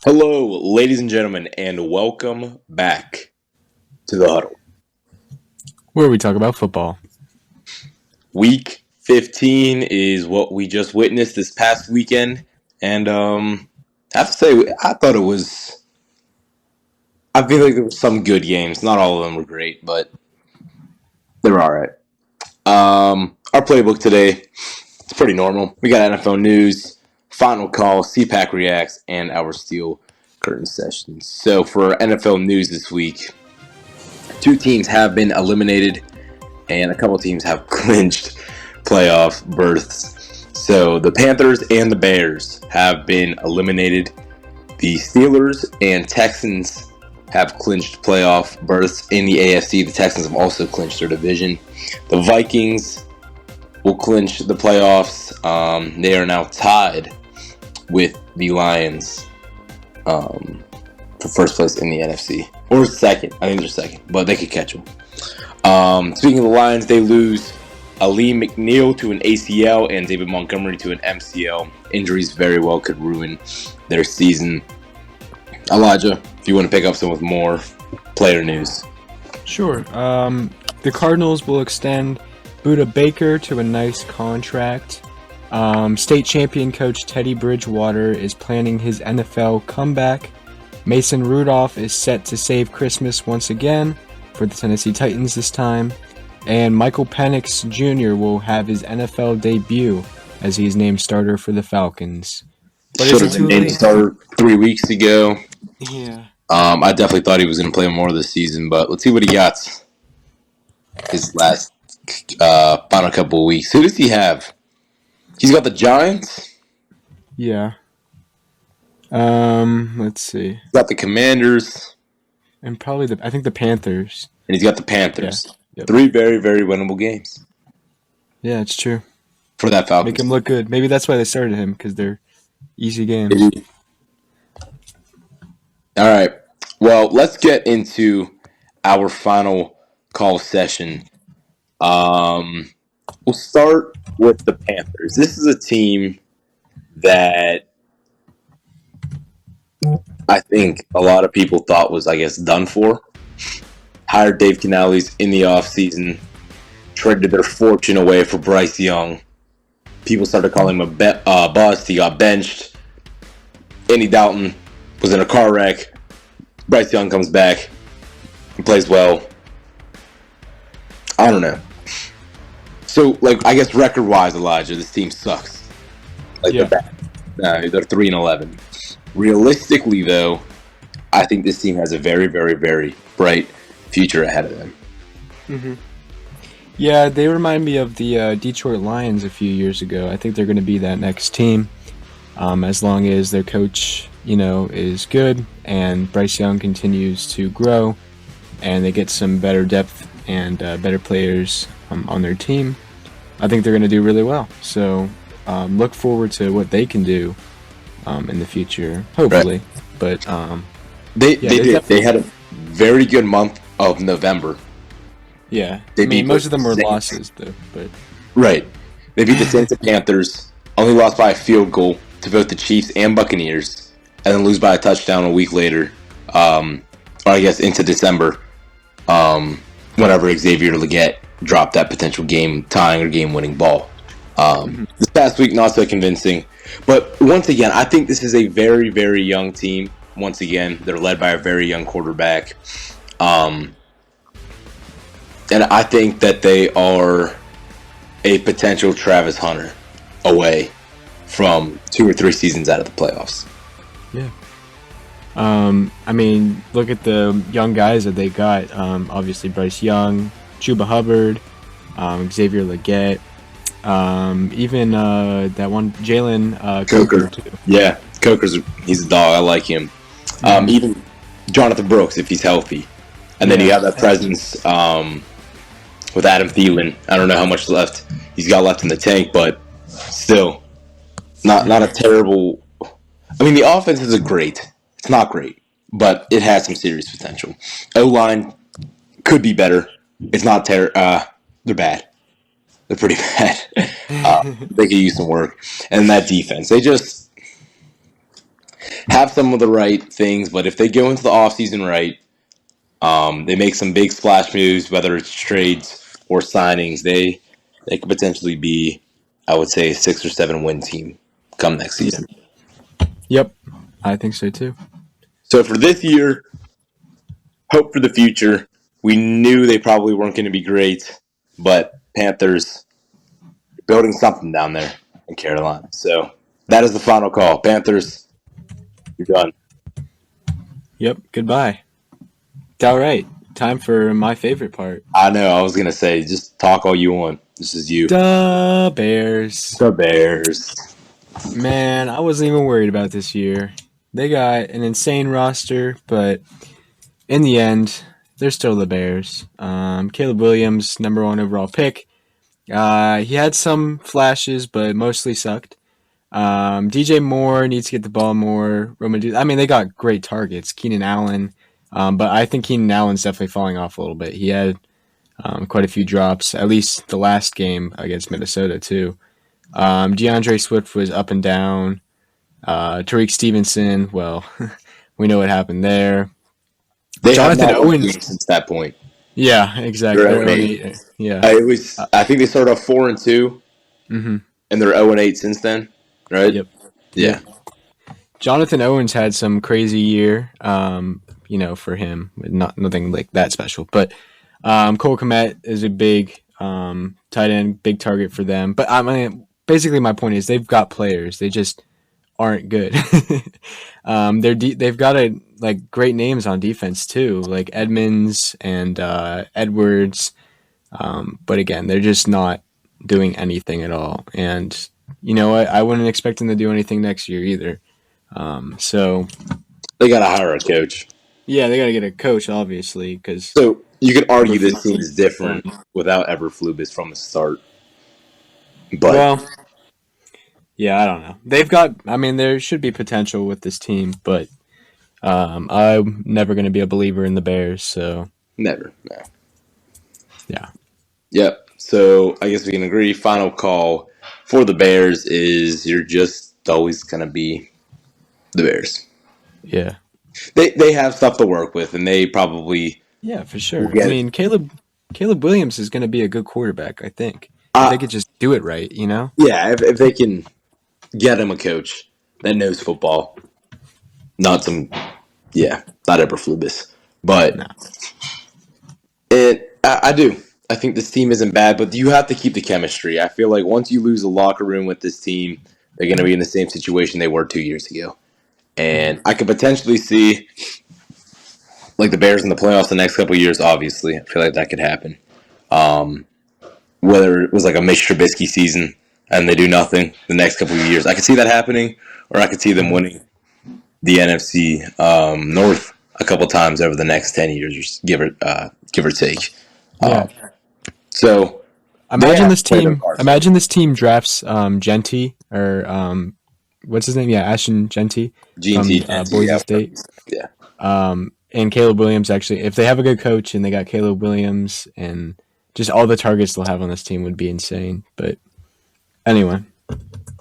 Hello, ladies and gentlemen, and welcome back to the Huddle. Where we talk about football. Week 15 is what we just witnessed this past weekend, and I have to say, I feel like there were some good games. Not all of them were great, but they were all right. Our playbook today, it's pretty normal. We got NFL news, final call, CPAC reacts, and our steel curtain sessions. So for NFL news this week, two teams have been eliminated and a couple teams have clinched playoff berths. So the Panthers and the Bears have been eliminated. The Steelers and Texans have clinched playoff berths in the AFC. The Texans have also clinched their division. The Vikings will clinch the playoffs. They are now tied with the Lions for first place in the NFC. Or second. I think they're second, but they could catch them. Speaking of the Lions, they lose Ali McNeil to an ACL and David Montgomery to an MCL. Injuries very well could ruin their season. Elijah, if you want to pick up some with more player news. Sure. The Cardinals will extend Buda Baker to a nice contract. State champion coach Teddy Bridgewater is planning his NFL comeback. Mason Rudolph is set to save Christmas once again for the Tennessee Titans this time. And Michael Penix Jr. will have his NFL debut as he's named starter for the Falcons. But should have been named starter 3 weeks ago. Yeah. I definitely thought he was going to play more this season, but let's see what he got his last final couple of weeks. Who does he have? He's got the Giants. Yeah. Let's see. He's got the Commanders. And probably I think the Panthers. And he's got the Panthers. Yeah. Yep. 3 very, very winnable games. Yeah, it's true. For that Falcons. Make him look good. Maybe that's why they started him, because they're easy games. All right. Well, let's get into our final call session. We'll start with the Panthers. This is a team that I think a lot of people thought was, done for. Hired Dave Canales in the offseason, traded their fortune away for Bryce Young. People started calling him a bust. He got benched. Andy Dalton was in a car wreck. Bryce Young comes back and plays well. I don't know. So, I guess record-wise, Elijah, this team sucks. They're bad. They're 3-11. Realistically, though, I think this team has a very, very, very bright future ahead of them. Mm-hmm. Yeah, they remind me of the Detroit Lions a few years ago. I think they're going to be that next team, as long as their coach, is good and Bryce Young continues to grow, and they get some better depth and better players on their team. I think they're going to do really well. So look forward to what they can do in the future, hopefully. Right. But they had a very good month of November. Yeah, most of them were losses, though. But right, they beat the Saints and Panthers. Only lost by a field goal to both the Chiefs and Buccaneers, and then lose by a touchdown a week later. Or I guess into December, whenever Xavier Legette dropped that potential game-tying or game-winning ball. This past week, not so convincing. But once again, I think this is a very, very young team. Once again, they're led by a very young quarterback. And I think that they are a potential Travis Hunter away from 2 or 3 seasons out of the playoffs. Yeah. Look at the young guys that they got. Obviously, Bryce Young, Chuba Hubbard, Xavier Legette, even that one, Jalen Coker, too. Yeah, he's a dog. I like him. Even Jonathan Brooks, if he's healthy. And then you have that presence with Adam Thielen. I don't know how much left he's got left in the tank, but still, not a terrible. The offense isn't great. It's not great, but it has some serious potential. O-line could be better. It's not terrible. They're bad. They're pretty bad. They could use some work. And that defense, have some of the right things, but if they go into the offseason right, they make some big splash moves, whether it's trades or signings, they could potentially be, I would say, a 6 or 7 win team come next Yeah. season. Yep. I think so too. So for this year, hope for the future. We knew they probably weren't going to be great, but Panthers building something down there in Carolina. So that is the final call. Panthers, you're done. Yep. Goodbye. All right. Time for my favorite part. I know. I was going to say, just talk all you want. This is you. The Bears. The Bears. Man, I wasn't even worried about this year. They got an insane roster, but in the end, they're still the Bears. Caleb Williams, number 1 overall pick. He had some flashes, but mostly sucked. DJ Moore needs to get the ball more. I mean, they got great targets. Keenan Allen, but I think Keenan Allen's definitely falling off a little bit. He had quite a few drops, at least the last game against Minnesota too. DeAndre Swift was up and down. Tariq Stevenson, well, we know what happened there. They have Jonathan not won a Owens. game since that point. Yeah, exactly. They're They're 0-8. 0-8. Yeah. It was. I think they started off 4-2, Mm-hmm. and they're 0-8 since then. Right? Yep. Yeah. Yep. Jonathan Owens had some crazy year, for him. Nothing like that special. But Cole Kmet is a big tight end, big target for them. But I mean, basically my point is they've got players. They just aren't good. They've got great names on defense too, like Edmonds and Edwards. But again, they're just not doing anything at all. And you know what? I wouldn't expect them to do anything next year either. So They got to hire a coach. yeah, they got to get a coach, obviously, because So you could argue this Eberflus team is different gone. without Eberflus from the start. But Well, yeah, I don't know. They've got. I mean, there should be potential with this team, but I'm never going to be a believer in the Bears. So never. No. yeah, Yep. So I guess we can agree. Final call for the Bears is you're just always going to be the Bears. yeah, They have stuff to work with, and they probably yeah, for will sure. I get it. mean, Caleb Williams is going to be a good quarterback. I think if Uh, they could just do it right, yeah, if they can get him a coach that knows football, not some, not Eberflus, but No. I do. I think this team isn't bad, but you have to keep the chemistry. I feel like once you lose the locker room with this team, they're going to be in the same situation they were 2 years ago. And I could potentially see like the Bears in the playoffs the next couple of years. Obviously, I feel like that could happen. Whether it was like a Mitch Trubisky season and they do nothing the next couple of years, I could see that happening, or I could see them winning the NFC North a couple times over the next 10 years, give or take. Yeah. So they Imagine have this to play their team. cards. Imagine this team drafts Genty or what's his name? Yeah, Ashton Genty from Boise State. Yeah. And Caleb Williams actually, if they have a good coach and they got Caleb Williams and just all the targets they'll have on this team would be insane. But anyway,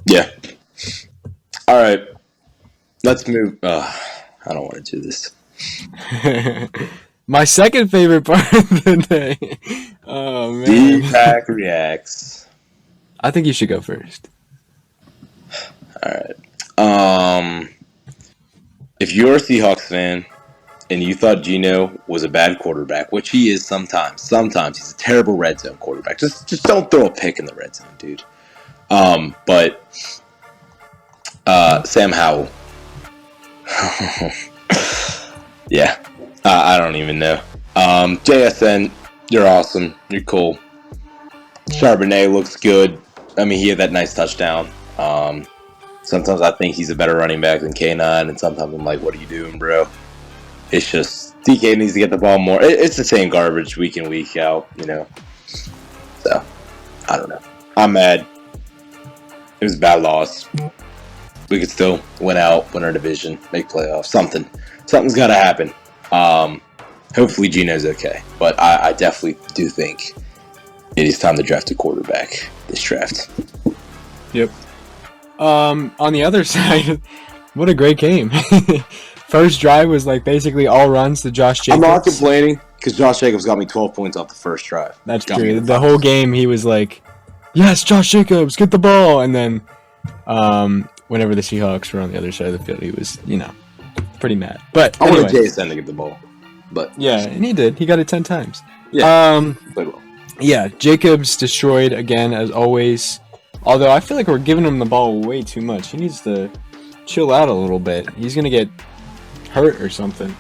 Yeah. All right. Let's move. I don't want to do this. my second favorite part of the day. Oh man, D-Pack reacts. I think you should go first. All right. If you're a Seahawks fan and you thought Geno was a bad quarterback, which he is sometimes he's a terrible red zone quarterback. Just don't throw a pick in the red zone, dude. But Sam Howell. Yeah. I don't even know. JSN, you're awesome. You're cool. Charbonnet looks good. I mean, he had that nice touchdown. Sometimes I think he's a better running back than K9, and sometimes I'm like, what are you doing, bro? It's just DK needs to get the ball more. It's the same garbage week in, week out, So, I don't know. I'm mad. It was a bad loss. We could still win our division, make playoffs, something. Something's got to happen. Hopefully Geno's okay. But I definitely do think it is time to draft a quarterback this draft. Yep. On the other side, What a great game. First drive was like basically all runs to Josh I'm not Jacobs. complaining because Josh Jacobs got me 12 points off the first drive. That's Got me in true. the The whole finals. game he was like, yes, Josh Jacobs, get the ball. And then whenever the Seahawks were on the other side of the field, he was, pretty mad. But I wanted anyway, JSN to get the ball, but yeah, and he did. He got it 10 times. yeah, Um, played well. yeah, Jacobs destroyed again as always. Although I feel like we're giving him the ball way too much. He needs to chill out a little bit. He's gonna get hurt or something.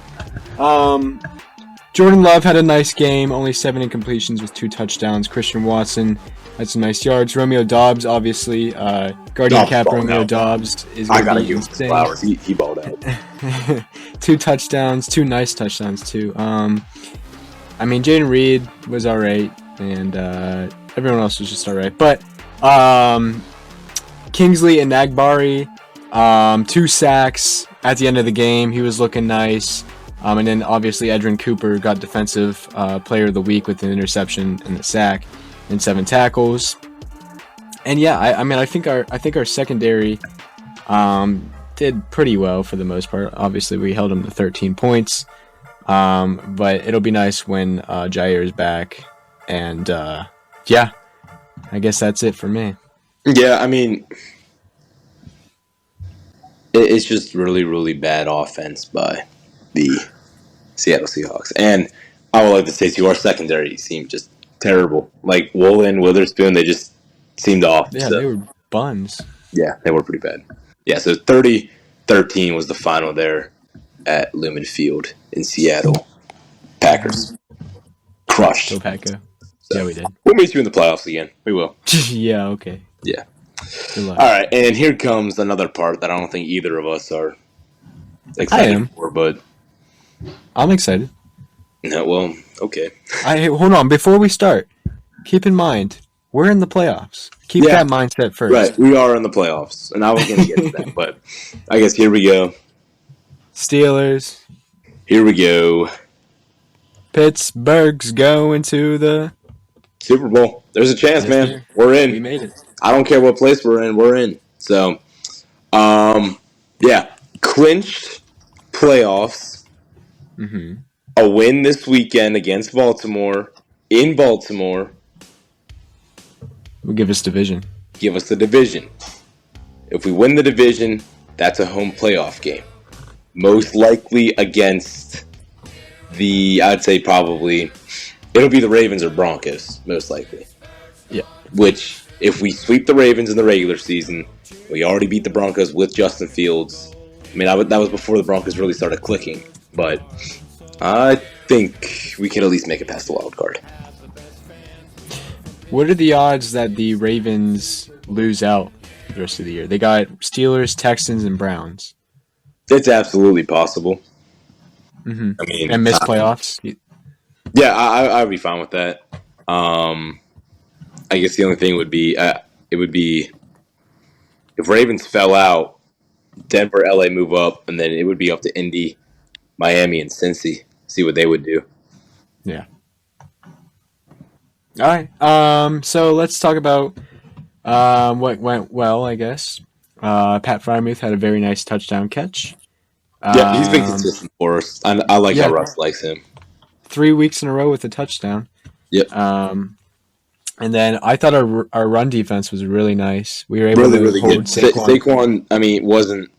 Jordan Love had a nice game, only 7 incompletions with 2 touchdowns. Christian Watson had some nice yards. Romeo Dobbs, obviously, Guardian Cap Balled Romeo out. Dobbs is I going gotta to be give him insane. flowers. He balled out. 2 touchdowns, 2 nice touchdowns too. I mean, Jaden Reed was all right, and everyone else was just all right. But Kingsley and Nagbari, 2 sacks at the end of the game. He was looking nice. And then obviously Edrin Cooper got Defensive Player of the Week with an interception and a sack and 7 tackles. And yeah, I think our secondary did pretty well for the most part. Obviously, we held them to 13 points. But it'll be nice when Jair is back. And yeah, I guess that's it for me. Yeah, I mean, it's just really, really bad offense by the Seattle Seahawks. And I would like to say, too, our secondary seemed just terrible. Like, Woolen, Witherspoon, they just seemed off. Yeah, So, they were buns. yeah, they were pretty bad. Yeah, so 30-13 was the final there at Lumen Field in Seattle. Packers crushed. Go Paco. So, Yeah, we did. we'll meet you in the playoffs again. We will. Yeah, okay. Yeah. Good luck. All right, and here comes another part that I don't think either of us are excited am. for, but I'm excited. no, well, okay. Hold on, before we start, keep in mind, we're in the playoffs. Keep Yeah. that mindset first. Right, we are in the playoffs, and I was going to get to that, but I guess here we go. Steelers. Here we go. Pittsburgh's going to the Super Bowl. There's a chance, Yes, man. sir. We're in. We made it. I don't care what place we're in. We're in. So, yeah, clinched playoffs. Mm-hmm. A win this weekend against Baltimore in Baltimore. Will give us division. Give us the division. If we win the division, that's a home playoff game. Most likely against I'd say probably, it'll be the Ravens or Broncos, most likely. Yeah. Which, if we sweep the Ravens in the regular season, we already beat the Broncos with Justin Fields. I mean, that was before the Broncos really started clicking. But I think we can at least make it past the wild card. What are the odds that the Ravens lose out the rest of the year? They got Steelers, Texans, and Browns. It's absolutely possible. Mm-hmm. I mean, And miss playoffs. yeah, I'd be fine with that. I guess the only thing would be it would be if Ravens fell out, Denver, LA move up, and then it would be up to Indy, Miami, and Cincy. See what they would do. Yeah. All right. So let's talk about what went well, I guess. Pat Fryermuth had a very nice touchdown catch. Yeah, he's been consistent for us. I like yeah. how Russ likes him. 3 weeks in a row with a touchdown. Yep. And then I thought our run defense was really nice. We were able Really, to really hold good. Saquon, I mean, wasn't.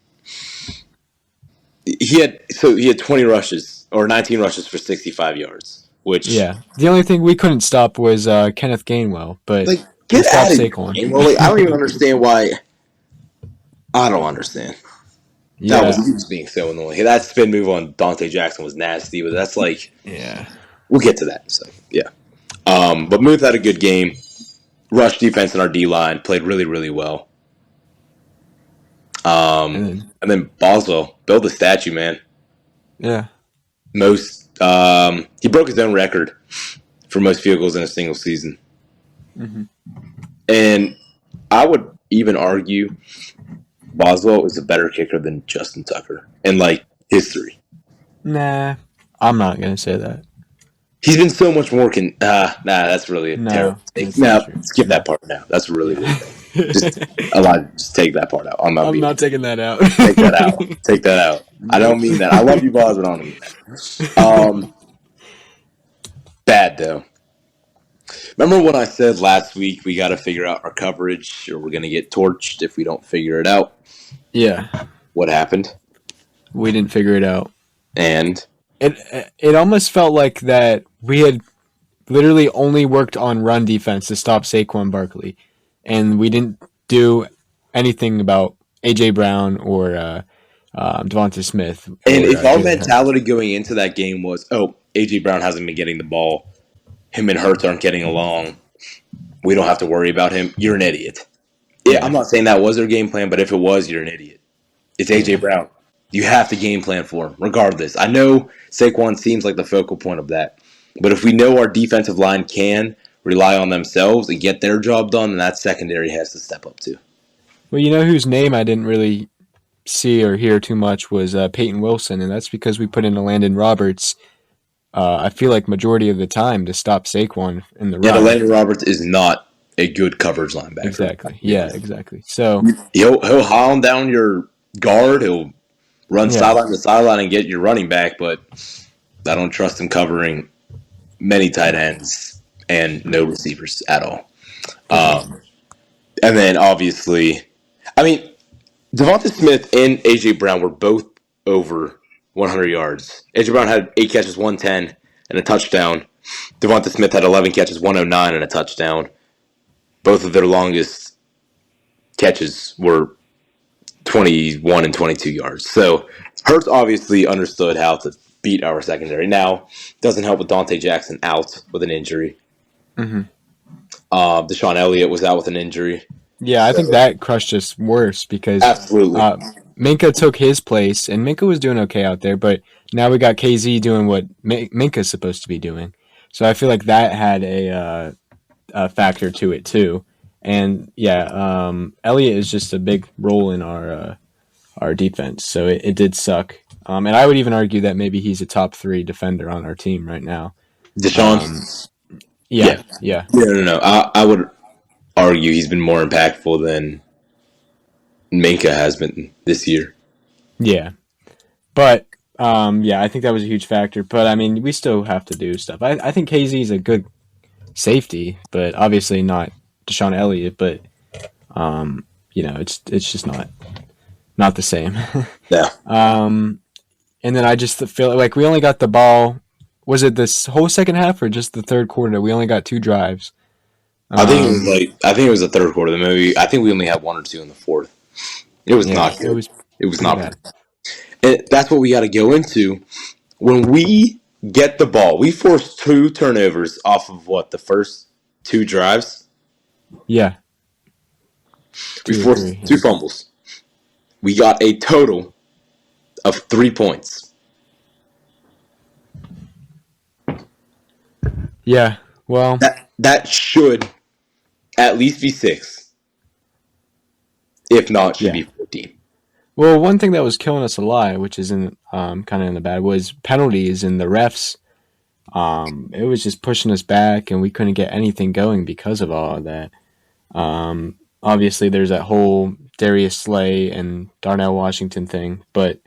He had 20 rushes or 19 rushes for 65 yards. Which the only thing we couldn't stop was Kenneth Gainwell, but get out of Saquon. Well, I don't even understand why. I don't understand. Yeah. He was being so annoying. That spin move on Dante Jackson was nasty, but that's yeah. We'll get to that. So yeah. But Muth had a good game. Rush defense and our D line played really, really well. And then Boswell built a statue, man. Yeah. He broke his own record for most field goals in a single season. Mm-hmm. And I would even argue Boswell is a better kicker than Justin Tucker in history. Nah, I'm not gonna say that. He's been so much more. That's really a terrible take. Now, skip that part now. That's really weird. Just just take that part out. I'm not I'm being. not taking that out. Take that out. Take that out. I Nope. don't mean that. I love you, Boz, but I don't mean that. Bad though. Remember when I said last week we got to figure out our coverage, or we're gonna get torched if we don't figure it out? Yeah, What happened? we didn't figure it out. And It almost felt like that we had literally only worked on run defense to stop Saquon Barkley, and we didn't do anything about AJ Brown or Devonta Smith or if our Jalen Hurts. mentality going into that game was, oh, AJ Brown hasn't been getting the ball, him and Hurts aren't getting along, we don't have to worry about him. You're an idiot. I'm Yeah, not saying that was their game plan, but if it was, you're an idiot. It's AJ yeah. Brown. You have to game plan for him, regardless. I know Saquon seems like the focal point of that, but if we know our defensive line can rely on themselves and get their job done, then that secondary has to step up too. Well, you know whose name I didn't really see or hear too much was Peyton Wilson, and that's because we put in a Landon Roberts. I feel like majority of the time to stop Saquon in the And run. Landon Roberts is not a good coverage linebacker. Exactly. Yeah, exactly. So He'll hound down your guard. He'll run yeah, sideline to sideline and get your running back, but I don't trust him covering many tight ends and no receivers at all. exactly. And then obviously, I mean, Devonta Smith and AJ Brown were both over 100 yards. AJ Brown had 8 catches, 110, and a touchdown. Devonta Smith had 11 catches, 109, and a touchdown. Both of their longest catches were 21 and 22 yards. So Hurts obviously understood how to beat our secondary. Now, doesn't help with Dante Jackson out with an injury. Hmm. Deshaun Elliott was out with an injury. Yeah, I think So, that crushed us worse because absolutely. uh, Minka took his place, and Minka was doing okay out there. But now we got KZ doing what Minka's supposed to be doing. So I feel like that had a factor to it too. And yeah, Elliott is just a big role in our defense, so it did suck. And I would even argue that maybe he's a top three defender on our team right now. Deshaun? Um, Yeah. yeah, yeah, No. I would argue he's been more impactful than Minka has been this year. yeah. But yeah, I think that was a huge factor. But I mean, we still have to do stuff. I think KZ is a good safety, but obviously not Deshaun Elliott. But it's just not the same. Yeah. And then I just feel like we only got the ball. Was it this whole second half or just the third quarter? We only got 2 drives. Um, I think it was the third quarter. Maybe I think we only had one or two in the fourth. It was yeah, not it good. was It was pretty not. bad. And that's what we got to go into when we get the ball. We forced 2 turnovers off of the first 2 drives. Yeah, We 2 or 3. forced two Yeah, fumbles. We got a total of 3 points. yeah. Well, That should at least be 6. If not, should yeah. be 14. Well, one thing that was killing us a lot, which is in kind of in the bad, was penalties and the refs. It was just pushing us back, and we couldn't get anything going because of all of that. Obviously, there's that whole Darius Slay and Darnell Washington thing, but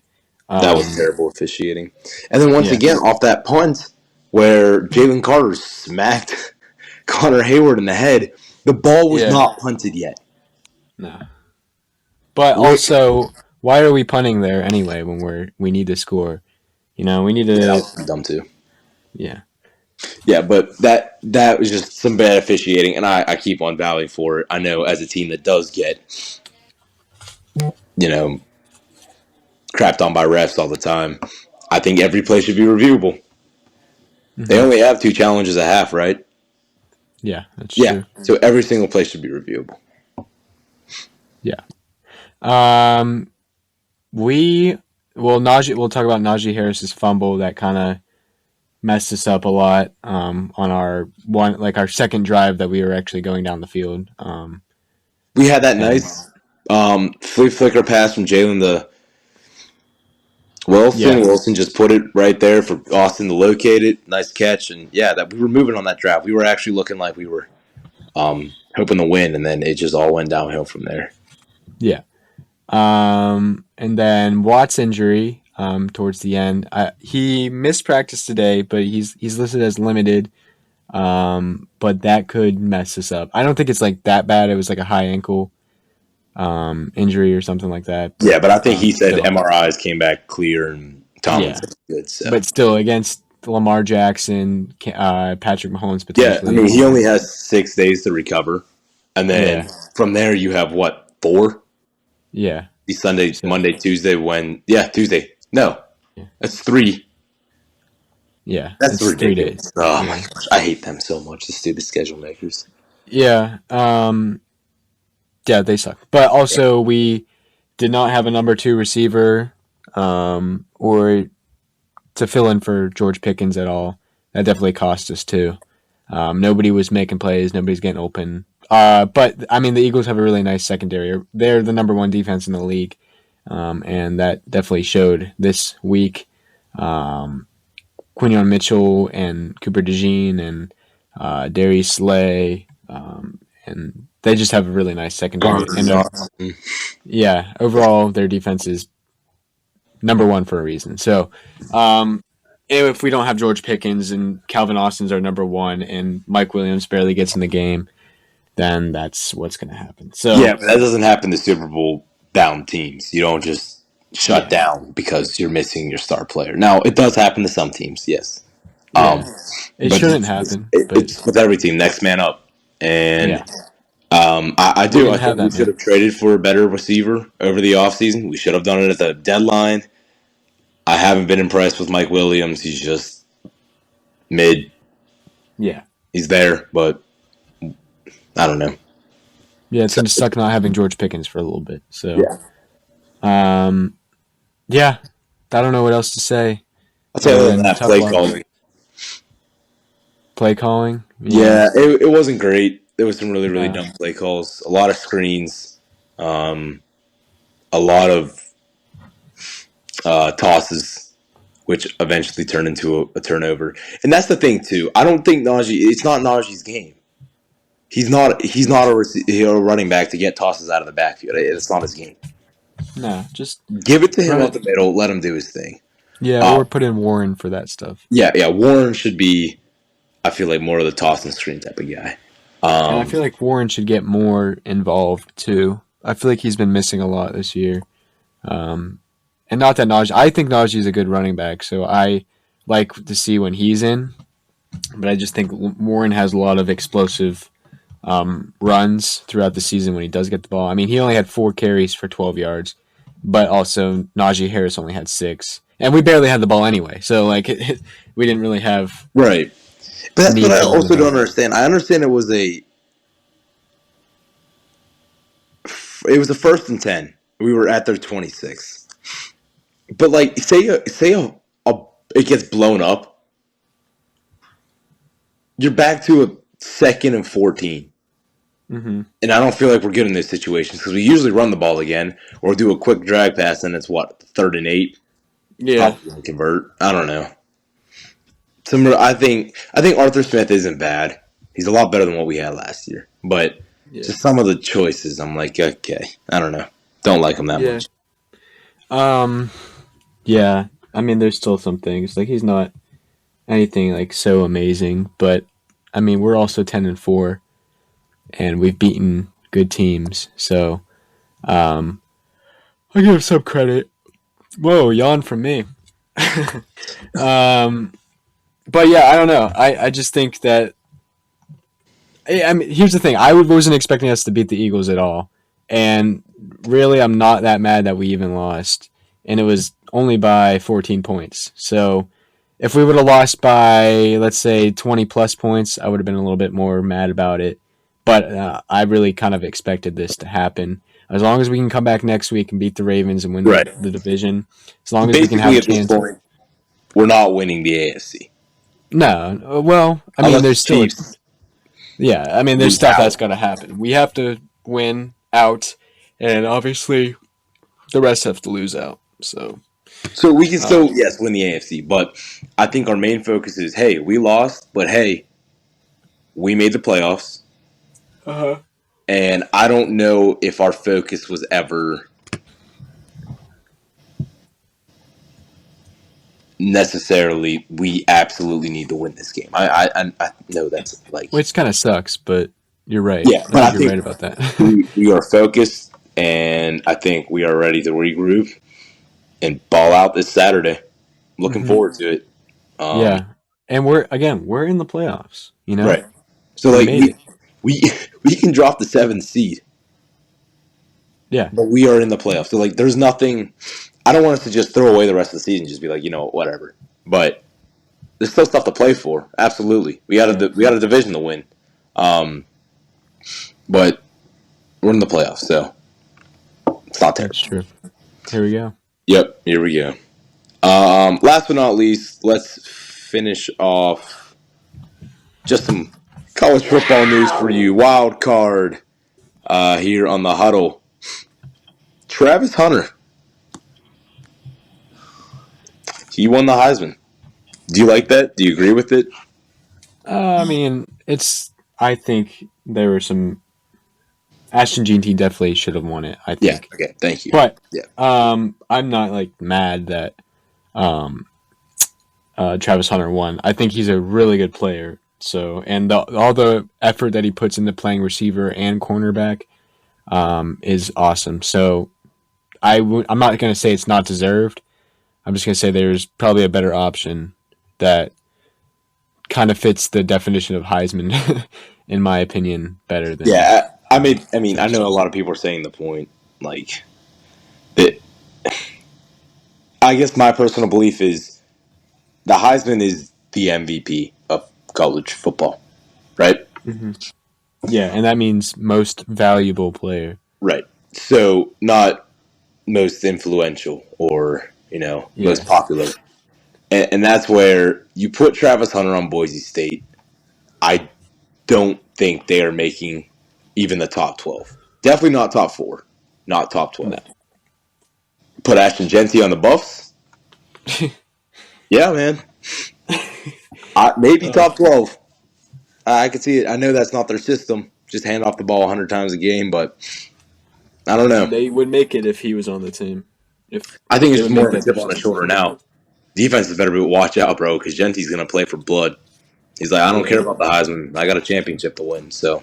That was um, terrible officiating. And then once yeah, again, off that punt where Jalen Carter smacked Connor Hayward in the head, the ball was yeah, not punted yet. no. But Yeah, also, why are we punting there anyway when we need to score? We need that to, was pretty dumb too. yeah, Yeah, but that was just some bad officiating, and I keep on vouching for it. I know as a team that does get, you know, crapped on by refs all the time, I think every play should be reviewable. They hmm, only have 2 challenges a half, right? yeah, that's Yeah, true. so every single play should be reviewable. Yeah. Um, we Najee. We'll talk about Najee Harris's fumble that kind of messed us up a lot on our second drive that we were actually going down the field. We had that And nice flea flicker pass from Jalen to Wilson. yeah, Wilson just put it right there for Austin to locate it. Nice catch, and yeah, that we were moving on that drive. We were actually looking like we were hoping to win, and then it just all went downhill from there. Yeah. And then Watt's injury towards the end. He missed practice today, but he's listed as limited. But that could mess us up. I don't think it's like that bad. It was like a high ankle injury or something like that. Yeah, But but I think he said still, MRIs came back clear and yeah. Tomlinson good. So But still, against Lamar Jackson, Patrick Mahomes yeah, I mean potentially. he only has 6 days to recover, and then Yeah, from there you have what 4? yeah. The Sunday, So Monday, Tuesday. Tuesday. No, yeah, that's 3. yeah. That's It's 3 days. ridiculous. Oh my Yeah, gosh, I hate them so much. The stupid schedule makers. yeah. Yeah, they suck. But also, we did not have a number two receiver, or to fill in for George Pickens at all. That definitely cost us too. Nobody was making plays. Nobody's getting open. But I mean, the Eagles have a really nice secondary. They're the number one defense in the league, and that definitely showed this week. Quinion Mitchell and Cooper DeJean and Darius Slay, and they just have a really nice secondary. Garner And Johnson. yeah, overall their defense is number one for a reason. So if we don't have George Pickens and Calvin Austin's our number one, and Mike Williams barely gets in the game, then that's what's going to happen. So Yeah, but that doesn't happen to Super Bowl bound teams. You don't just shut yeah, down because you're missing your star player. Now, it does happen to some teams, yes. Um, yeah, it but shouldn't happen, but it's with every team, next man up. And yeah, I we do. I didn't have think we that, should man. have traded for a better receiver over the offseason. We should have done it at the deadline. I haven't been impressed with Mike Williams. He's just mid. Yeah, He's there, but I don't know. yeah, it's So, going to suck not having George Pickens for a little bit. So yeah. um, yeah, I don't know what else to say I'll tell other you than that tough play luck. calling. Play calling, yeah, Yeah, it wasn't great. There was some really, really no, dumb play calls. A lot of screens. Um, a lot of tosses, which eventually turned into a turnover. And that's the thing too. I don't think Najee. It's not Najee's game. He's not. He's not a running back to get tosses out of the backfield. It's not his game. no, just Give it to him run up it. the middle. Let him do his thing. Yeah, Uh, or put in Warren for that stuff. yeah, yeah. Warren should be. I feel like more of the toss and screen type of guy. And I Um, feel like Warren should get more involved too. I feel like he's been missing a lot this year. Um, and not that Najee, I think Najee is a good running back, so I like to see when he's in. But I just think Warren has a lot of explosive runs throughout the season when he does get the ball. I mean, he only had 4 carries for 12 yards, but also Najee Harris only had 6. And we barely had the ball anyway, so like we didn't really have right. But that's what need I to run the also don't ball. understand. I understand it was a 1st and 10. We were at their 26. But like, it gets blown up. You're back to a 2nd and 14, Hmm. and I don't feel like we're good in those situations because we usually run the ball again or do a quick drag pass, and it's what 3rd and 8. Yeah, Probably won't convert. I don't know. I think Arthur Smith isn't bad. He's a lot better than what we had last year, but yeah, just some of the choices, I'm like, okay, I don't know. Don't like him that yeah. much. Um, yeah. I mean, there's still some things like he's not anything like so amazing, but I mean, we're also 10-4, and we've beaten good teams, so I give him some credit. Whoa, yawn from me. um, but yeah, I don't know. I just think that I mean, here's the thing. I wasn't expecting us to beat the Eagles at all, and really, I'm not that mad that we even lost, and it was only by 14 points. So if we would have lost by, let's say, 20 plus points, I would have been a little bit more mad about it. But I really kind of expected this to happen. As long as we can come back next week and beat the Ravens and win Right. the division, as long as we can have Basically, a at this chance. point, we're not winning the AFC No, well, I mean, unless there's the still a Chiefs yeah. I mean, there's lose stuff that's out. got to happen. We have to win out, and obviously the rest have to lose out. So, So we can uh, still, yes, win the AFC, but I think our main focus is, hey, we lost, but hey, we made the playoffs. Uh-huh. And I don't know if our focus was ever necessarily we absolutely need to win this game. I know that's like Which kind of sucks, but you're right. yeah, I but I think you're think right about that. we are focused, and I think we are ready to regroup and ball out this Saturday. Looking hmm forward to it. Um, Yeah, and we're in the playoffs. You know, right. So we like made it. we we can drop the seventh seed, Yeah, but we are in the playoffs. So like there's nothing. I don't want us to just throw away the rest of the season, just be like whatever. But there's still stuff to play for. Absolutely, yeah, we got a division to win. Um, but we're in the playoffs, so it's not that's terrible. true. Here we go. Yep, here we go. Last but not least, let's finish off just some college football news for you. Wild card here on the Huddle. Travis Hunter, he won the Heisman. Do you like that? Do you agree with it? I mean, it's. I think there were some. Ashton Jeanty definitely should have won it. I Yeah. think, Okay. Thank you. but Yeah. I'm not like mad that um Travis Hunter won. I think he's a really good player. So, and all the effort that he puts into playing receiver and cornerback is awesome. So, I'm not going to say it's not deserved. I'm just going to say there's probably a better option that kind of fits the definition of Heisman, in my opinion, better than Yeah. I mean, I Travis know a Hunter. lot of people are saying the point. Like, that. I guess my personal belief is the Heisman is the MVP of college football, right? hmm Yeah, and that means most valuable player. Right. So not most influential or Yeah, most popular, and that's where you put Travis Hunter on Boise State. I don't think they are making even the top 12. Definitely not top four, not top no. 12. Put Ashton Genty on the Buffs. Yeah, man. Maybe Uh, top 12. I could see it. I know that's not their system. Just hand off the ball 100 times a game, but I don't know. they would make it if he was on the team. If I think it's they just would more make of a that their chip on the system. shoulder now. Defenses better watch out, bro, because Genty's going to play for blood. He's like, I don't care Yeah, about the Heisman. I got a championship to win, so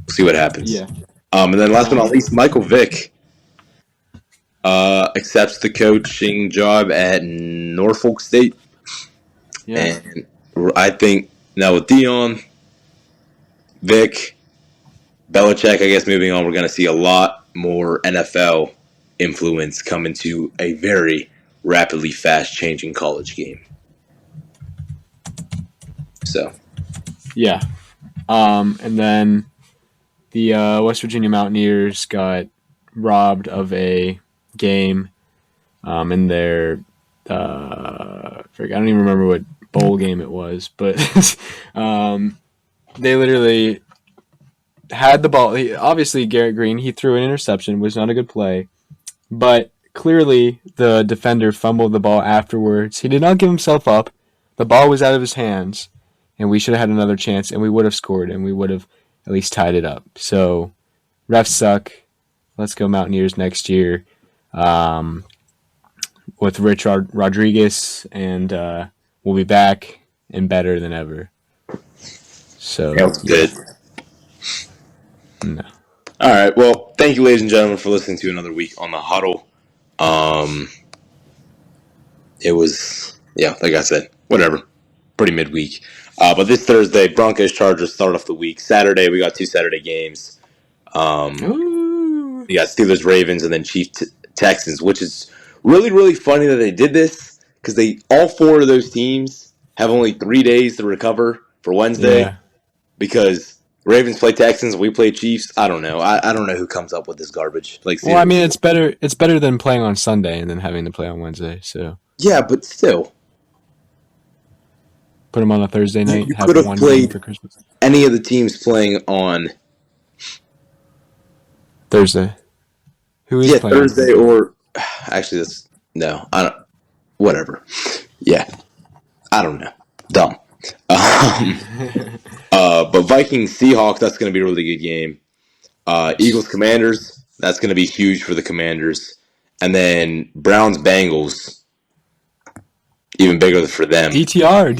we'll see what happens. yeah. And then last but not Um, least, Michael Vick accepts the coaching job at Norfolk State. yeah. And I think now with Dion, Vic, Belichick, I guess moving on, we're going to see a lot more NFL influence come into a very rapidly fast changing college game. So, Yeah. And then the West Virginia Mountaineers got robbed of a game in their I don't even remember what bowl game it was, but they literally had the ball. Obviously, Garrett Green, he threw an interception, was not a good play, but clearly the defender fumbled the ball afterwards. He did not give himself up. The ball was out of his hands, and we should have had another chance, and we would have scored, and we would have at least tied it up. So refs suck. Let's go Mountaineers next year um, with Rich Rodriguez, and we'll be back and better than ever. that So was yeah, good. no. All right. Well, thank you, ladies and gentlemen, for listening to another week on the Huddle. Um, it was, yeah, like I said, whatever. Pretty midweek. But this Thursday, Broncos Chargers start off the week. Saturday, we got two Saturday games. Um, Ooh. you got Steelers Ravens and then Chiefs Texans, which is really really funny that they did this because they all four of those teams have only 3 days to recover for Wednesday Yeah. because Ravens play Texans, we play Chiefs. I don't know. I don't know who comes up with this garbage. Like Well, I mean, seriously. it's better. It's better than playing on Sunday and then having to play on Wednesday. So Yeah, but still, put them on a Thursday night. you Have could have one game played for Christmas. any of the teams playing on Thursday. Who is playing on Thursday Thursday? or actually that's no. I don't. Whatever. Yeah, I don't know. Dumb. But Vikings Seahawks, that's going to be a really good game. Eagles Commanders, that's going to be huge for the Commanders. And then Browns Bengals, even bigger for them. DTR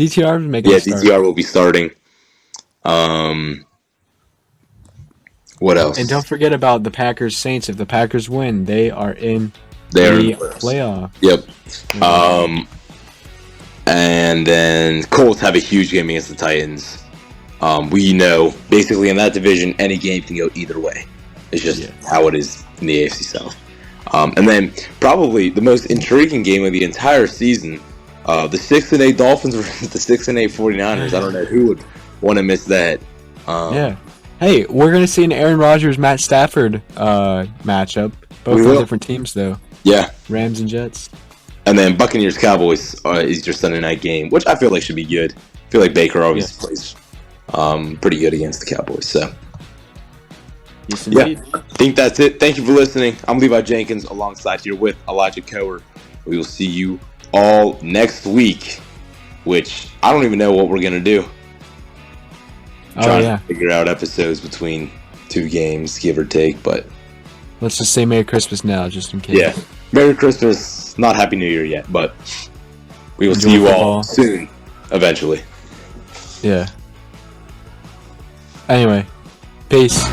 is making Yeah, a start. DTR will be starting. What else? And don't forget about the Packers Saints. If the Packers win, they are in They're in the the playoff. Yep. And then Colts have a huge game against the Titans. We know basically in that division, any game can go either way. It's just how it is in the AFC South. And then probably the most intriguing game of the entire season, the 6-8 Dolphins versus the 6-8 49ers. I don't know who would want to miss that. Yeah. Hey, we're gonna see an Aaron Rodgers Matt Stafford matchup. Both on different teams though. Yeah. Rams and Jets. And then Buccaneers Cowboys is your Sunday night game, which I feel like should be good. I feel like Baker always plays pretty good against the Cowboys. So yes, indeed. I think that's it. Thank you for listening. I'm Levi Jenkins alongside here with Elijah Cower. We will see you all next week, which I don't even know what we're gonna do. Trying to figure out episodes between two games, give or take, but let's just say Merry Christmas now, just in case. Yeah. Merry Christmas. Not Happy New Year yet, but we will see you all soon, eventually. Yeah. Anyway, peace.